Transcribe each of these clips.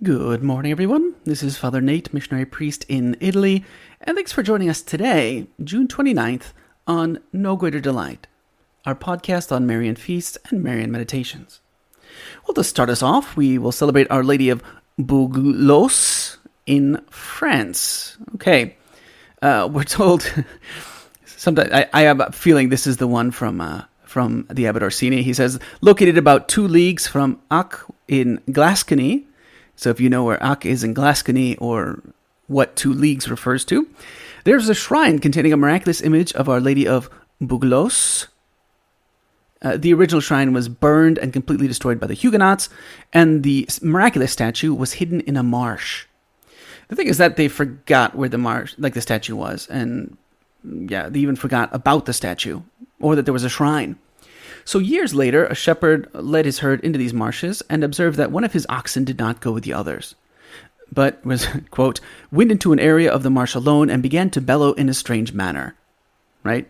Good morning, everyone. This is Father Nate, missionary priest in Italy, and thanks for joining us today, June 29th, on No Greater Delight, our podcast on Marian feasts and Marian meditations. Well, to start us off, we will celebrate Our Lady of Bouglos in France. Okay, we're told, sometimes I have a feeling this is the one from the Abbot Orsini. He says, located about 2 leagues from Ac in Gascony. So if you know where Ac is in Gascony or what 2 leagues refers to, there's a shrine containing a miraculous image of Our Lady of Bouglos. The original shrine was burned and completely destroyed by the Huguenots, and the miraculous statue was hidden in a marsh. The thing is that they forgot where the statue was, and they even forgot about the statue, or that there was a shrine. So years later, a shepherd led his herd into these marshes and observed that one of his oxen did not go with the others, but was, quote, went into an area of the marsh alone and began to bellow in a strange manner, right?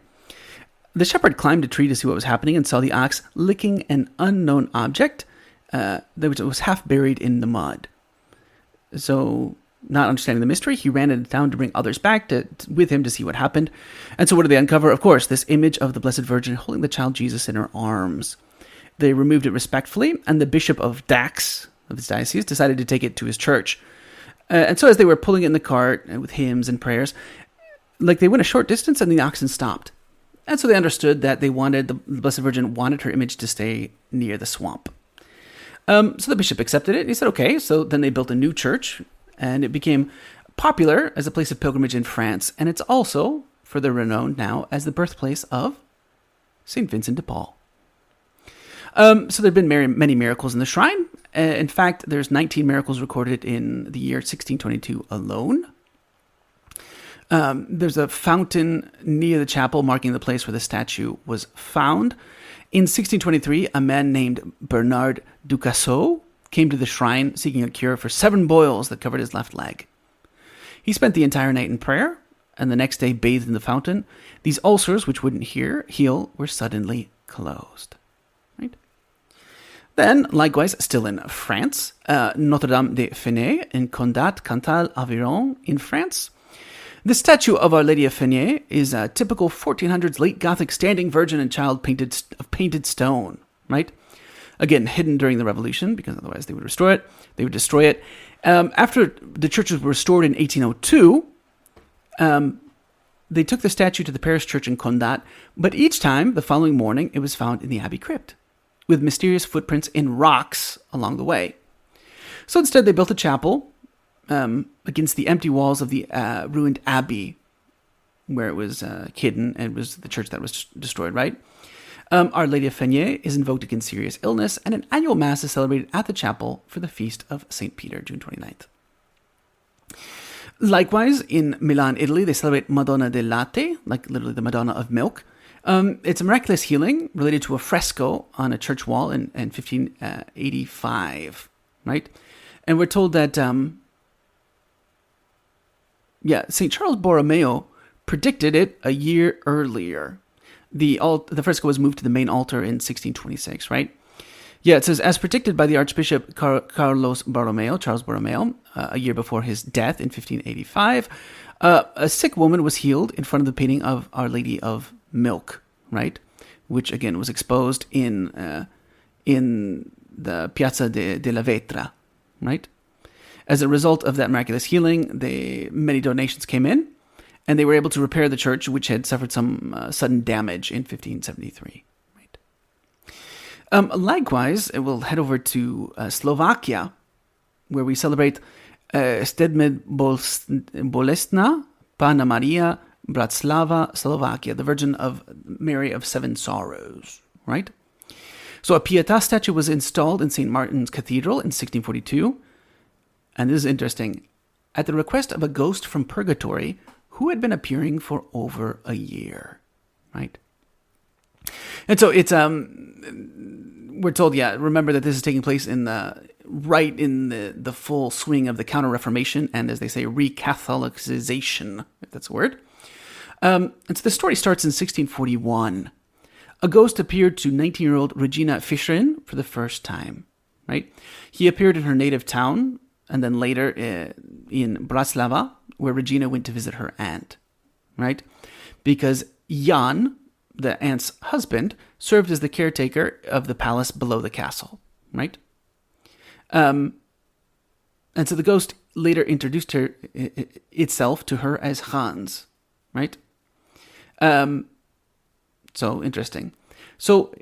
The shepherd climbed a tree to see what was happening and saw the ox licking an unknown object that was half buried in the mud. So, not understanding the mystery, he ran into town to bring others back with him to see what happened. And so what did they uncover? Of course, this image of the Blessed Virgin holding the child Jesus in her arms. They removed it respectfully, and the Bishop of Dax, of his diocese, decided to take it to his church. And so as they were pulling it in the cart with hymns and prayers, they went a short distance and the oxen stopped. And so they understood that the Blessed Virgin wanted her image to stay near the swamp. So the bishop accepted it, and he said, okay. So then they built a new church, and it became popular as a place of pilgrimage in France, and it's also further renowned now as the birthplace of Saint Vincent de Paul. So there have been many miracles in the shrine. In fact, there's 19 miracles recorded in the year 1622 alone. There's a fountain near the chapel marking the place where the statue was found. In 1623, a man named Bernard of Clairvaux came to the shrine seeking a cure for 7 boils that covered his left leg. He spent the entire night in prayer, and the next day bathed in the fountain. These ulcers, which wouldn't heal, were suddenly closed. Right? Then, likewise, still in France, Notre-Dame de Fenay in Condat, Cantal, Aveyron in France. The statue of Our Lady of Fenay is a typical 1400s late Gothic standing Virgin and Child painted stone, right? Again, hidden during the Revolution, because otherwise they would destroy it. After the churches were restored in 1802, they took the statue to the parish church in Condat, but each time, the following morning, it was found in the abbey crypt, with mysterious footprints in rocks along the way. So instead, they built a chapel against the empty walls of the ruined abbey, where it was hidden, and it was the church that was destroyed, right? Our Lady of Fenay is invoked against serious illness, and an annual mass is celebrated at the chapel for the feast of St. Peter, June 29th. Likewise, in Milan, Italy, they celebrate Madonna del Latte, like literally the Madonna of milk. It's a miraculous healing related to a fresco on a church wall in 1585, right? And we're told that, St. Charles Borromeo predicted it a year earlier. The fresco was moved to the main altar in 1626, right? Yeah, it says, as predicted by the Archbishop Charles Borromeo, a year before his death in 1585, a sick woman was healed in front of the painting of Our Lady of Milk, right? Which, again, was exposed in the Piazza de la Vetra, right? As a result of that miraculous healing, many donations came in, and they were able to repair the church, which had suffered some sudden damage in 1573. Right. Likewise, we'll head over to Slovakia, where we celebrate Stedmed Bolestna, Panna Maria, Bratislava, Slovakia, the Virgin of Mary of 7 Sorrows. Right. So a Pietà statue was installed in St. Martin's Cathedral in 1642. And this is interesting. At the request of a ghost from purgatory who had been appearing for over a year, right? And so it's we're told, remember that this is taking place in the full swing of the Counter-Reformation and, as they say, re-Catholicization, if that's a word. And so the story starts in 1641. A ghost appeared to 19-year-old Regina Fischerin for the first time, right? He appeared in her native town and then later in Bratislava, where Regina went to visit her aunt, right? Because Jan, the aunt's husband, served as the caretaker of the palace below the castle, right? And so the ghost later introduced itself to her as Hans, right? So interesting. So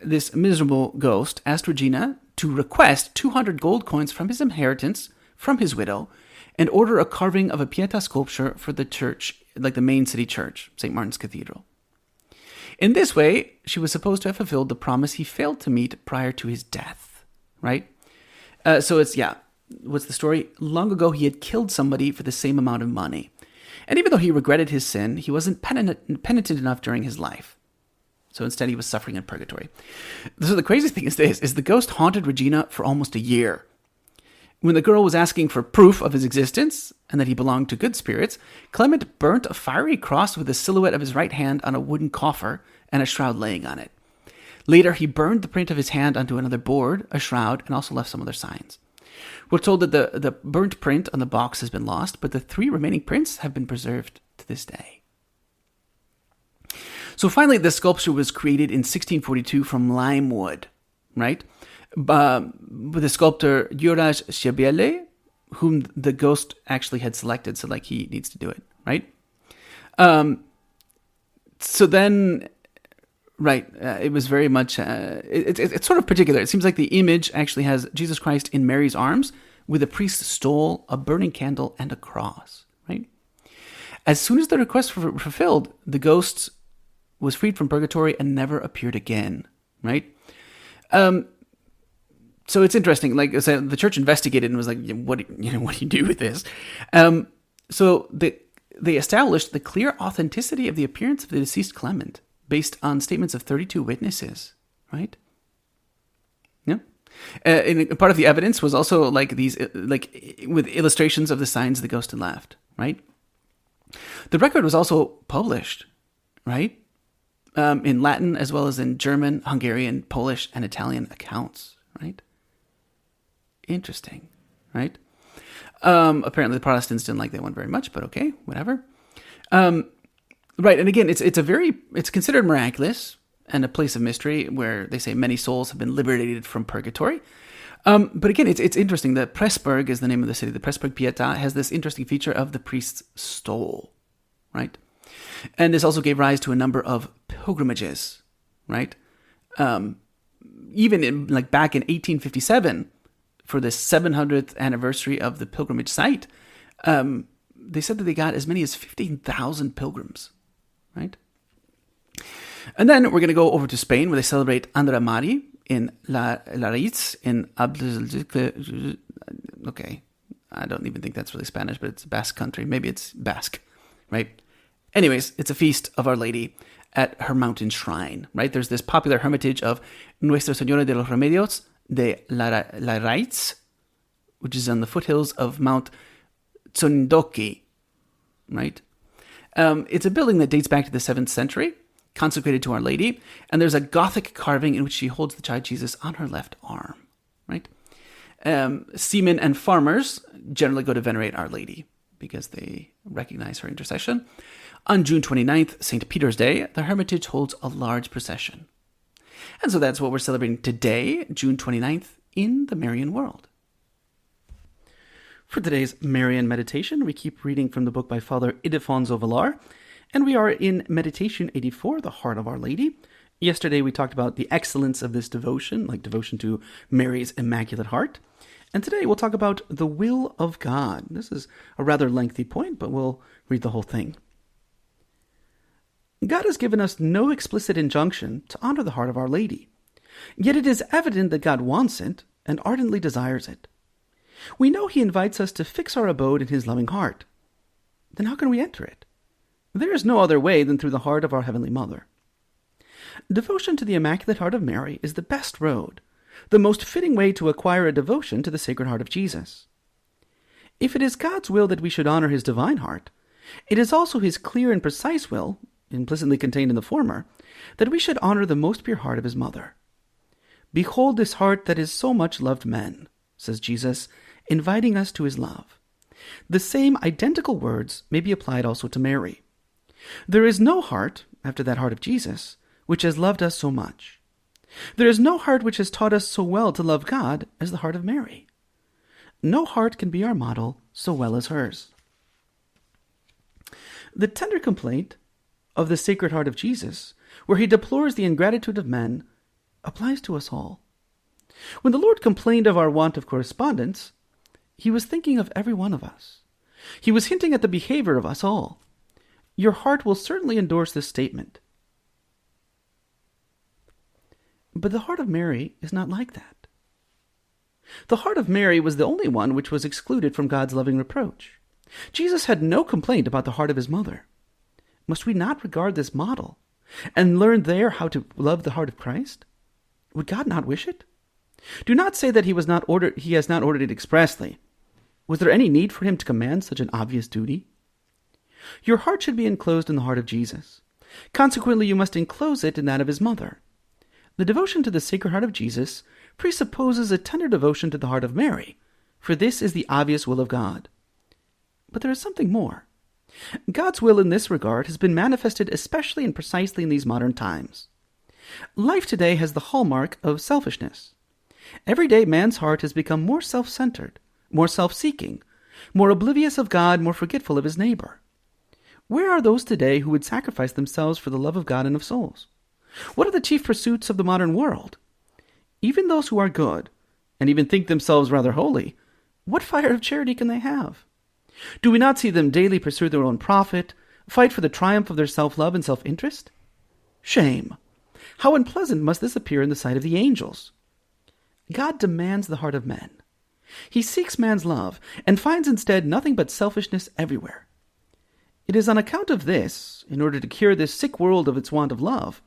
this miserable ghost, asked Regina to request 200 gold coins from his inheritance from his widow and order a carving of a Pietà sculpture for the church, like the main city church, St. Martin's Cathedral. In this way, she was supposed to have fulfilled the promise he failed to meet prior to his death, right? What's the story? Long ago, he had killed somebody for the same amount of money. And even though he regretted his sin, he wasn't penitent enough during his life. So instead, he was suffering in purgatory. So the crazy thing is the ghost haunted Regina for almost a year. When the girl was asking for proof of his existence and that he belonged to good spirits, Clement burnt a fiery cross with the silhouette of his right hand on a wooden coffer and a shroud laying on it. Later, he burned the print of his hand onto another board, a shroud, and also left some other signs. We're told that the burnt print on the box has been lost, but the 3 remaining prints have been preserved to this day. So finally, the sculpture was created in 1642 from lime wood, right? With the sculptor Juraj Schiabele, whom the ghost actually had selected, so like he needs to do it, right? So then, right, it was very much, it's sort of particular. It seems like the image actually has Jesus Christ in Mary's arms with a priest's stole, a burning candle, and a cross, right? As soon as the requests were fulfilled, the ghost was freed from purgatory and never appeared again, right? So it's interesting. Like I said, the church investigated and was like, what do you do with this? So they established the clear authenticity of the appearance of the deceased Clement based on statements of 32 witnesses, right? Yeah. And part of the evidence was also like these, like with illustrations of the signs the ghost had left, right? The record was also published, right? In Latin as well as in German, Hungarian, Polish, and Italian accounts, right? Interesting, right? Apparently the Protestants didn't like that one very much, but okay, whatever. Right, and again, it's considered miraculous and a place of mystery where they say many souls have been liberated from purgatory. But again, it's interesting. The Pressburg is the name of the city. The Pressburg Pietà has this interesting feature of the priest's stole, right? And this also gave rise to a number of pilgrimages, right? Even back in 1857, for the 700th anniversary of the pilgrimage site, they said that they got as many as 15,000 pilgrims, right? And then we're going to go over to Spain, where they celebrate Andra Mari in La Raíz in okay, I don't even think that's really Spanish, but it's a Basque country. Maybe it's Basque, right? Anyways, it's a feast of Our Lady at her mountain shrine, right? There's this popular hermitage of Nuestra Señora de los Remedios de La Raíz, which is on the foothills of Mount Tsundoki, right? It's a building that dates back to the 7th century, consecrated to Our Lady, and there's a Gothic carving in which she holds the child Jesus on her left arm, right? Seamen and farmers generally go to venerate Our Lady because they recognize her intercession. On June 29th, St. Peter's Day, the hermitage holds a large procession. And so that's what we're celebrating today, June 29th, in the Marian world. For today's Marian meditation, we keep reading from the book by Father Ildefonso Villar, and we are in Meditation 84, the Heart of Our Lady. Yesterday we talked about the excellence of this devotion, like devotion to Mary's Immaculate Heart. And today we'll talk about the will of God. This is a rather lengthy point, but we'll read the whole thing. God has given us no explicit injunction to honor the heart of Our Lady. Yet it is evident that God wants it and ardently desires it. We know He invites us to fix our abode in His loving heart. Then how can we enter it? There is no other way than through the heart of our Heavenly Mother. Devotion to the Immaculate Heart of Mary is the best road, the most fitting way to acquire a devotion to the Sacred Heart of Jesus. If it is God's will that we should honor His divine heart, it is also His clear and precise will, implicitly contained in the former, that we should honor the most pure heart of His Mother. Behold this heart that is so much loved men, says Jesus inviting us to his love. The same identical words may be applied also to Mary. There is no heart, after that heart of Jesus, which has loved us so much. There is no heart which has taught us so well to love God as the heart of Mary. No heart can be our model so well as hers. The tender complaint of the Sacred Heart of Jesus, where he deplores the ingratitude of men, applies to us all. When the Lord complained of our want of correspondence, he was thinking of every one of us. He was hinting at the behavior of us all. Your heart will certainly endorse this statement. But the heart of Mary is not like that. The heart of Mary was the only one which was excluded from God's loving reproach. Jesus had no complaint about the heart of his mother. Must we not regard this model and learn there how to love the heart of Christ? Would God not wish it? Do not say that he has not ordered it expressly. Was there any need for him to command such an obvious duty? Your heart should be enclosed in the heart of Jesus. Consequently, you must enclose it in that of his mother. The devotion to the Sacred Heart of Jesus presupposes a tender devotion to the heart of Mary, for this is the obvious will of God. But there is something more. God's will in this regard has been manifested especially and precisely in these modern times. Life today has the hallmark of selfishness. Every day man's heart has become more self-centered, more self-seeking, more oblivious of God, more forgetful of his neighbor. Where are those today who would sacrifice themselves for the love of God and of souls? What are the chief pursuits of the modern world? Even those who are good, and even think themselves rather holy, what fire of charity can they have? Do we not see them daily pursue their own profit, fight for the triumph of their self-love and self-interest? Shame! How unpleasant must this appear in the sight of the angels! God demands the heart of men. He seeks man's love, and finds instead nothing but selfishness everywhere. It is on account of this, in order to cure this sick world of its want of love,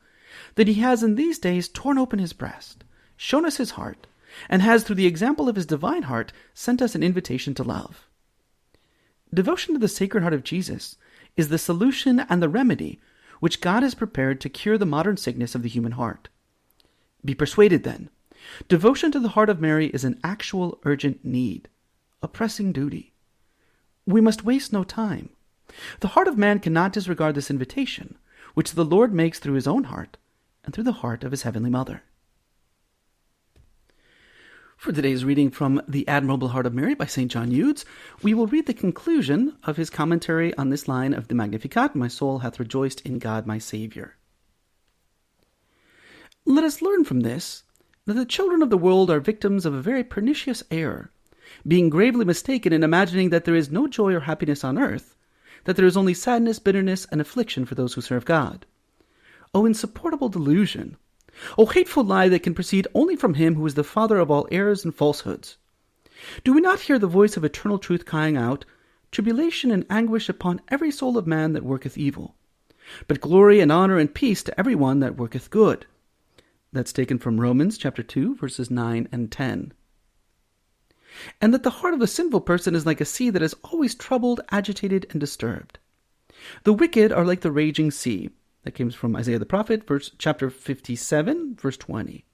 that he has in these days torn open his breast, shown us his heart, and has, through the example of his divine heart, sent us an invitation to love. Devotion to the Sacred Heart of Jesus is the solution and the remedy which God has prepared to cure the modern sickness of the human heart. Be persuaded, then, devotion to the heart of Mary is an actual urgent need, a pressing duty. We must waste no time. The heart of man cannot disregard this invitation, which the Lord makes through his own heart and through the heart of his heavenly mother. For today's reading from The Admirable Heart of Mary by St. John Eudes, we will read the conclusion of his commentary on this line of the Magnificat, "My soul hath rejoiced in God my Saviour." Let us learn from this that the children of the world are victims of a very pernicious error, being gravely mistaken in imagining that there is no joy or happiness on earth, that there is only sadness, bitterness, and affliction for those who serve God. O insupportable delusion! O hateful lie that can proceed only from him who is the father of all errors and falsehoods! Do we not hear the voice of eternal truth crying out, "Tribulation and anguish upon every soul of man that worketh evil, but glory and honor and peace to every one that worketh good"? That's taken from Romans chapter 2, verses 9 and 10. And that the heart of a sinful person is like a sea that is always troubled, agitated, and disturbed. The wicked are like the raging sea. That comes from Isaiah the prophet, chapter 57, verse 20.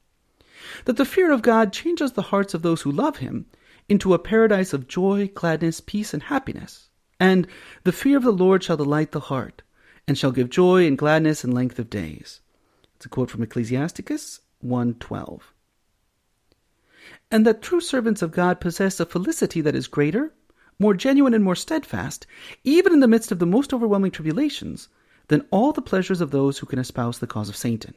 That the fear of God changes the hearts of those who love him into a paradise of joy, gladness, peace, and happiness. And the fear of the Lord shall delight the heart, and shall give joy and gladness and length of days. It's a quote from Ecclesiasticus 1:12. And that true servants of God possess a felicity that is greater, more genuine, and more steadfast, even in the midst of the most overwhelming tribulations, than all the pleasures of those who can espouse the cause of Satan.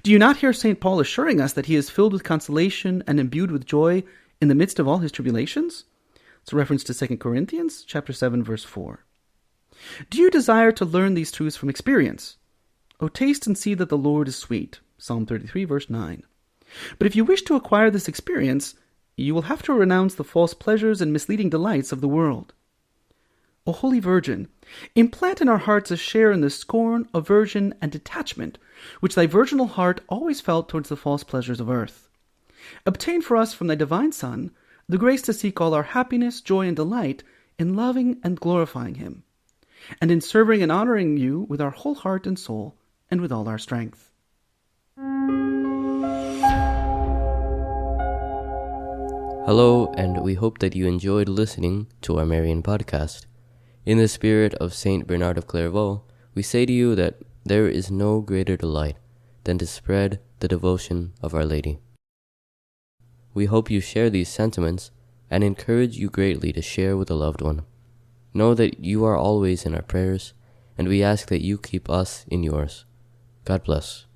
Do you not hear St. Paul assuring us that he is filled with consolation and imbued with joy in the midst of all his tribulations? It's a reference to 2 Corinthians chapter 7, verse 4. Do you desire to learn these truths from experience? O taste and see that the Lord is sweet. Psalm 33, verse 9. But if you wish to acquire this experience, you will have to renounce the false pleasures and misleading delights of the world. O Holy Virgin, implant in our hearts a share in the scorn, aversion, and detachment which thy virginal heart always felt towards the false pleasures of earth. Obtain for us from thy divine Son the grace to seek all our happiness, joy, and delight in loving and glorifying him, and in serving and honoring you with our whole heart and soul, and with all our strength. Hello, and we hope that you enjoyed listening to our Marian podcast. In the spirit of Saint Bernard of Clairvaux, we say to you that there is no greater delight than to spread the devotion of Our Lady. We hope you share these sentiments and encourage you greatly to share with a loved one. Know that you are always in our prayers, and we ask that you keep us in yours. God bless.